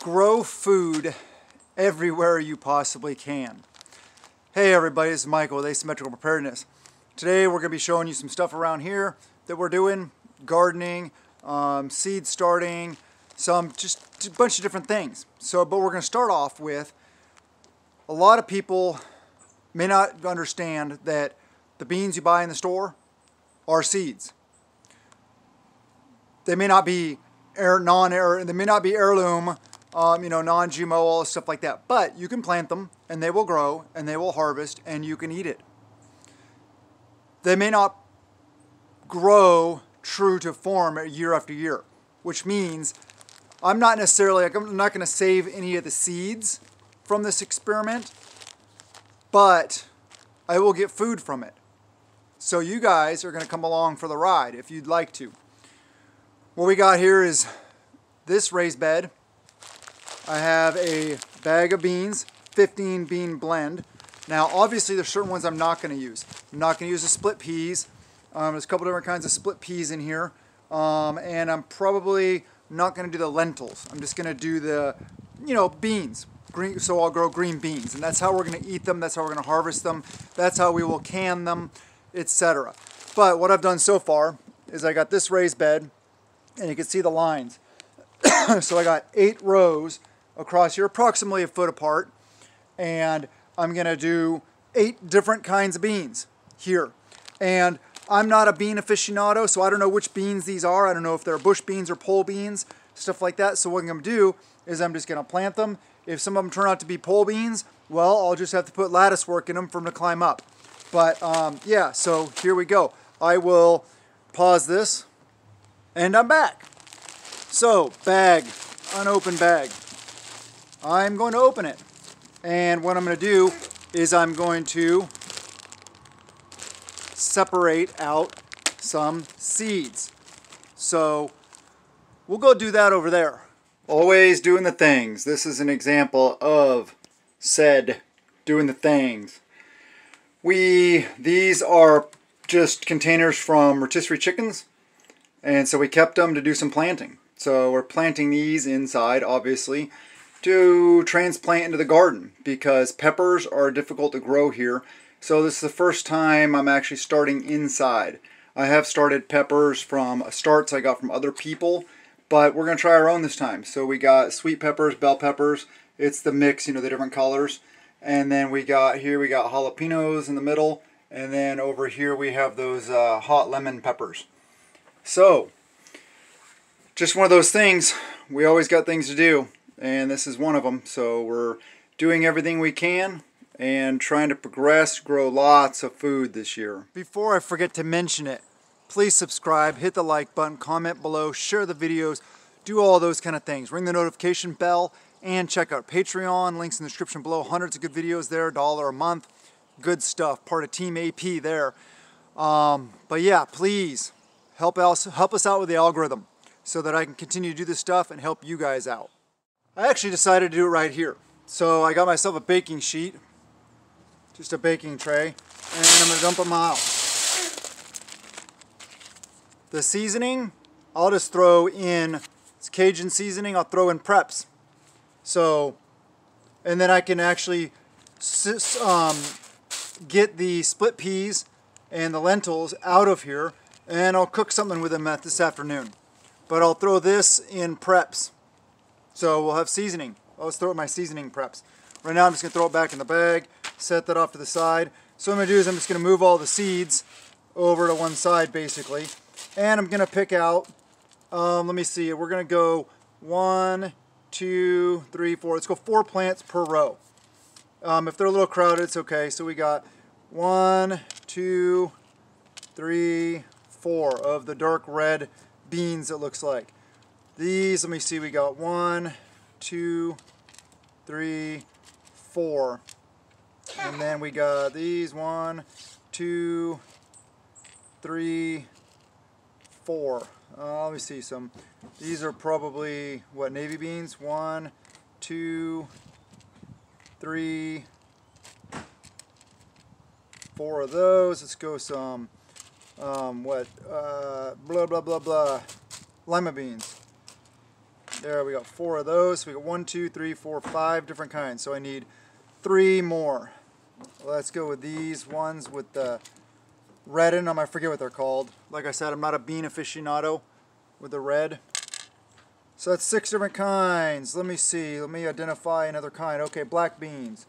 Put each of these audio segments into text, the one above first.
Grow food everywhere you possibly can. Hey everybody, this is Michael with Asymmetrical Preparedness. Today we're going to be showing you some stuff around here that we're doing, gardening, seed starting, just a bunch of different things. But we're going to start off with, a lot of people may not understand that the beans you buy in the store are seeds. They may not be heirloom, non-GMO, all this stuff like that. But you can plant them, and they will grow, and they will harvest, and you can eat it. They may not grow true to form year after year, which means I'm not going to save any of the seeds from this experiment, but I will get food from it. So you guys are going to come along for the ride if you'd like to. What we got here is this raised bed. I have a bag of beans, 15 bean blend. Now obviously there's certain ones I'm not going to use. I'm not going to use the split peas. There's a couple different kinds of split peas in here. And I'm probably not going to do the lentils. I'm just going to do the, beans. So I'll grow green beans. And that's how we're going to eat them. That's how we're going to harvest them. That's how we will can them, etc. But what I've done so far is I got this raised bed, and you can see the lines. So I got 8 rows across here, approximately a foot apart, and I'm going to do 8 different kinds of beans here. And I'm not a bean aficionado, so I don't know which beans these are. I don't know if they're bush beans or pole beans, stuff like that. So what I'm going to do is I'm just going to plant them. If some of them turn out to be pole beans, well, I'll just have to put lattice work in them for them to climb up. But yeah, so here we go. I will pause this, and I'm back. So, bag, unopened bag. I'm going to open it. And what I'm going to do is I'm going to separate out some seeds. So, we'll go do that over there. Always doing the things. This is an example of said doing the things. These are just containers from rotisserie chickens. And so we kept them to do some planting. So we're planting these inside, obviously, to transplant into the garden because peppers are difficult to grow here. So this is the first time I'm actually starting inside. I have started peppers from starts I got from other people, but we're going to try our own this time. So we got sweet peppers, bell peppers. It's the mix, the different colors. And then we got jalapenos in the middle. And then over here we have those hot lemon peppers. So, just one of those things. We always got things to do, and this is one of them. So we're doing everything we can and trying to progress, grow lots of food this year. Before I forget to mention it, please subscribe, hit the like button, comment below, share the videos, do all those kind of things. Ring the notification bell, and check out Patreon. Links in the description below. Hundreds of good videos there, $1 a month. Good stuff. Part of Team AP there. But yeah, please help us out with the algorithm so that I can continue to do this stuff and help you guys out. I actually decided to do it right here. So I got myself a baking sheet, just a baking tray, and I'm going to dump them out. The seasoning, I'll just throw in, it's Cajun seasoning, I'll throw in preps. So, and then I can actually get the split peas and the lentils out of here, and I'll cook something with them this afternoon. But I'll throw this in preps. So we'll have seasoning. I'll just throw it in my seasoning preps. Right now I'm just going to throw it back in the bag, set that off to the side. So what I'm going to do is I'm just going to move all the seeds over to one side basically. And I'm going to pick out, let me see, we're going to go 1, 2, 3, 4. Let's go 4 plants per row. If they're a little crowded, it's okay. So we got 1, 2, 3, 4 of the dark red beans, it looks like. These, let me see, we got 1, 2, 3, 4. And then we got these 1, 2, 3, 4. Let me see some. These are probably, what, navy beans? 1, 2, 3, 4 of those. Let's go some, blah, blah, blah, blah, lima beans. There, we got 4 of those. So we got 1, 2, 3, 4, 5 different kinds. So I need 3 more. Let's go with these ones with the red in them. I forget what they're called. Like I said, I'm not a bean aficionado with the red. So that's 6 different kinds. Let me see. Let me identify another kind. Okay, black beans.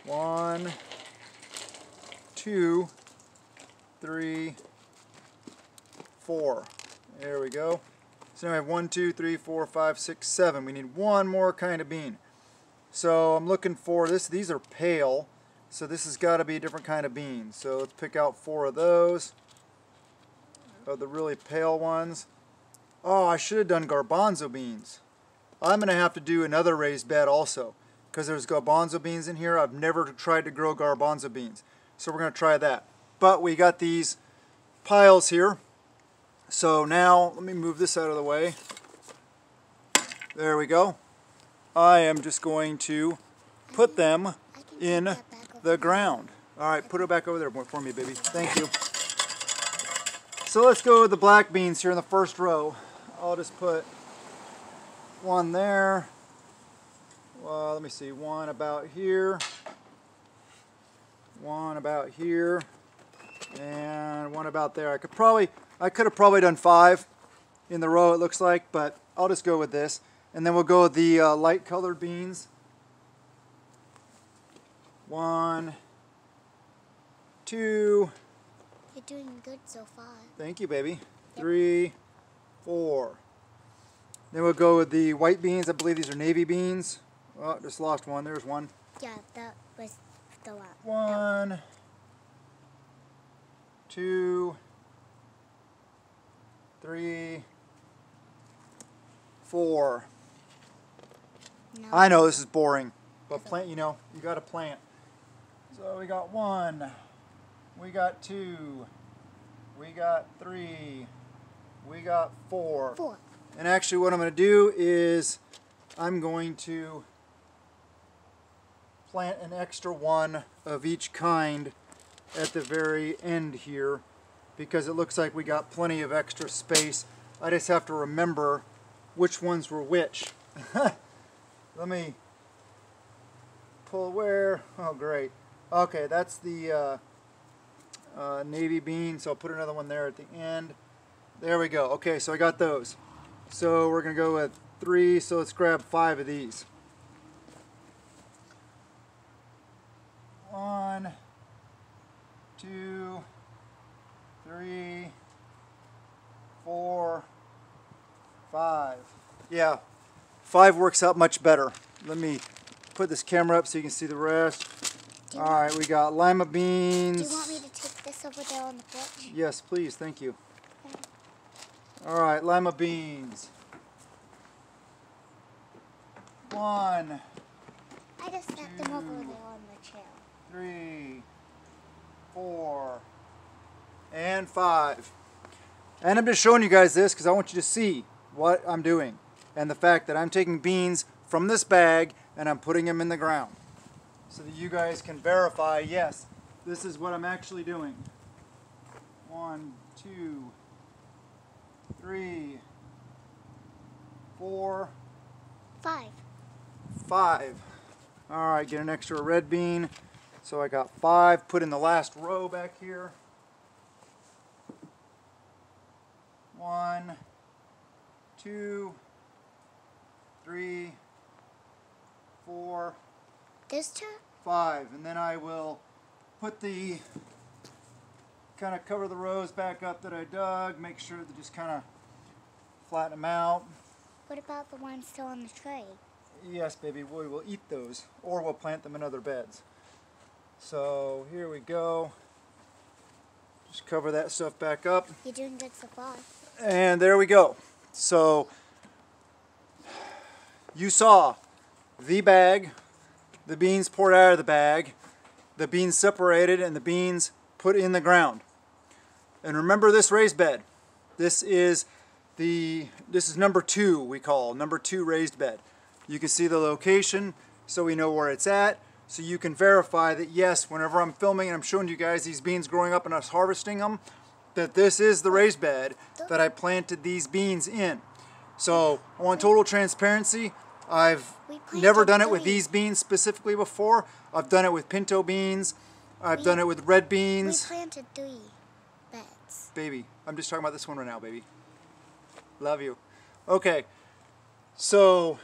1, 2, 3, 4. There we go. So now we have 1, 2, 3, 4, 5, 6, 7. We need one more kind of bean. So I'm looking for this. These are pale. So this has got to be a different kind of bean. So let's pick out 4 of those. Of the really pale ones. Oh, I should have done garbanzo beans. I'm going to have to do another raised bed also, because there's garbanzo beans in here. I've never tried to grow garbanzo beans. So we're going to try that. But we got these piles here. So now, let me move this out of the way. There we go. I am just going to put them in the ground. All right, put it back over there for me, baby. Thank you. So let's go with the black beans here in the first row. I'll just put one there. Well, let me see, one about here. One about here. And one about there. I could have probably done 5 in the row, it looks like, but I'll just go with this. And then we'll go with the light colored beans. 1, 2. You're doing good so far. Thank you, baby. 3, 4. Then we'll go with the white beans. I believe these are navy beans. Oh, just lost one. There's one. Yeah, that was the one. 1, 2, 3, 4. No. I know this is boring, but plant, you know, you got to plant. So we got 1, we got 2, we got 3, we got 4. 4. And actually what I'm going to do is I'm going to plant an extra one of each kind at the very end here, because it looks like we got plenty of extra space. I just have to remember which ones were which. Let me pull where. Oh, great. Okay, that's the navy bean, so I'll put another one there at the end. There we go. Okay, so I got those. So we're going to go with 3, so let's grab 5 of these. 1, 2, 3, 4, 5. Yeah, 5 works out much better. Let me put this camera up so you can see the rest. Alright, we got lima beans. Do you want me to take this over there on the porch? Yes, please. Thank you. Alright, lima beans. 1, I just set them over there on the chair. 3, 4, and 5. And I'm just showing you guys this because I want you to see what I'm doing, and the fact that I'm taking beans from this bag and I'm putting them in the ground, so that you guys can verify, yes, this is what I'm actually doing. 1, 2, 3, 4, 5. 5. Alright, get an extra red bean. So I got 5 put in the last row back here. 1, 2, 3, 4, This turn? 5. And then I will put the, kind of cover the rows back up that I dug, make sure to just kind of flatten them out. What about the ones still on the tray? Yes, baby, we will eat those, or we'll plant them in other beds. So here we go. Just cover that stuff back up. You're doing good so far. And there we go. So you saw the bag, the beans poured out of the bag, the beans separated, and the beans put in the ground. And remember this raised bed. This is number 2, we call number 2 raised bed. You can see the location so we know where it's at, so you can verify that yes, whenever I'm filming and I'm showing you guys these beans growing up and us harvesting them, that this is the raised bed that I planted these beans in. So I want total transparency. I've never done it with these beans specifically before. I've done it with pinto beans. I've done it with red beans. We planted 3 beds. Baby, I'm just talking about this one right now, baby. Love you. Okay, so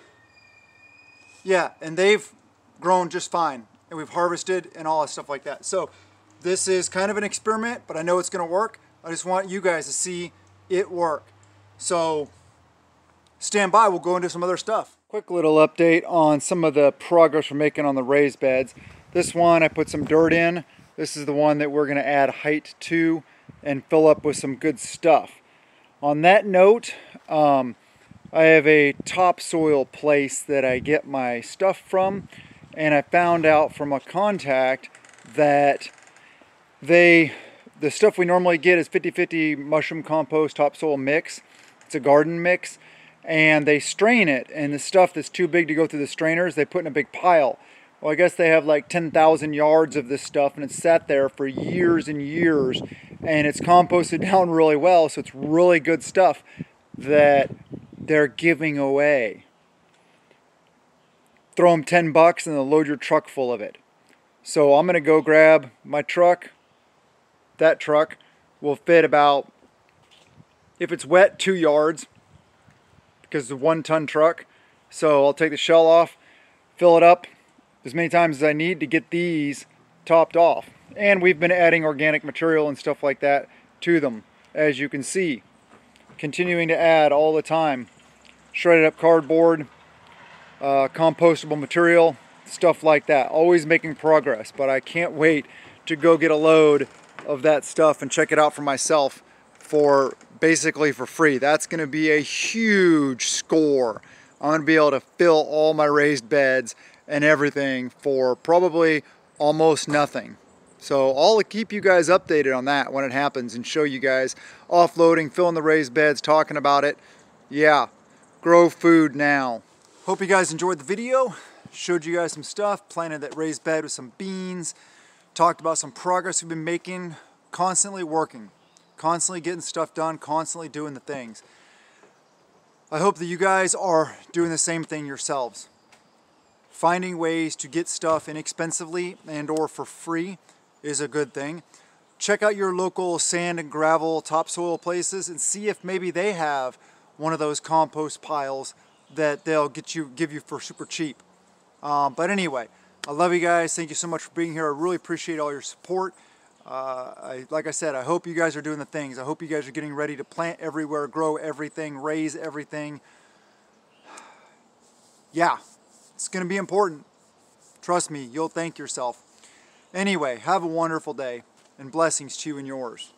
yeah, and they've grown just fine, and we've harvested and all that stuff like that. So this is kind of an experiment, but I know it's going to work. I just want you guys to see it work. So stand by, we'll go into some other stuff. Quick little update on some of the progress we're making on the raised beds. This one I put some dirt in. This is the one that we're going to add height to and fill up with some good stuff. On that note, I have a topsoil place that I get my stuff from, and I found out from a contact that the stuff we normally get is 50-50 mushroom compost topsoil mix. It's a garden mix, and they strain it, and the stuff that's too big to go through the strainers they put in a big pile. Well, I guess they have like 10,000 yards of this stuff, and it's sat there for years and years, and it's composted down really well, so it's really good stuff that they're giving away. Throw them 10 bucks and they'll load your truck full of it. So I'm going to go grab my truck. That truck will fit about, if it's wet, 2 yards, because it's a 1-ton truck. So I'll take the shell off, fill it up as many times as I need to get these topped off. And we've been adding organic material and stuff like that to them, as you can see. Continuing to add all the time. Shredded up cardboard, compostable material, stuff like that. Always making progress, but I can't wait to go get a load of that stuff and check it out for myself for basically for free. That's going to be a huge score. I'm going to be able to fill all my raised beds and everything for probably almost nothing. So I'll keep you guys updated on that when it happens and show you guys offloading, filling the raised beds, talking about it. Yeah, grow food now. Hope you guys enjoyed the video. Showed you guys some stuff, planted that raised bed with some beans, talked about some progress we've been making, constantly working, constantly getting stuff done, constantly doing the things. I hope that you guys are doing the same thing yourselves. Finding ways to get stuff inexpensively and or for free is a good thing. Check out your local sand and gravel topsoil places and see if maybe they have one of those compost piles that they'll give you for super cheap. But anyway, I love you guys. Thank you so much for being here. I really appreciate all your support. Like I said, I hope you guys are doing the things. I hope you guys are getting ready to plant everywhere, grow everything, raise everything. Yeah, it's going to be important. Trust me, you'll thank yourself. Anyway, have a wonderful day, and blessings to you and yours.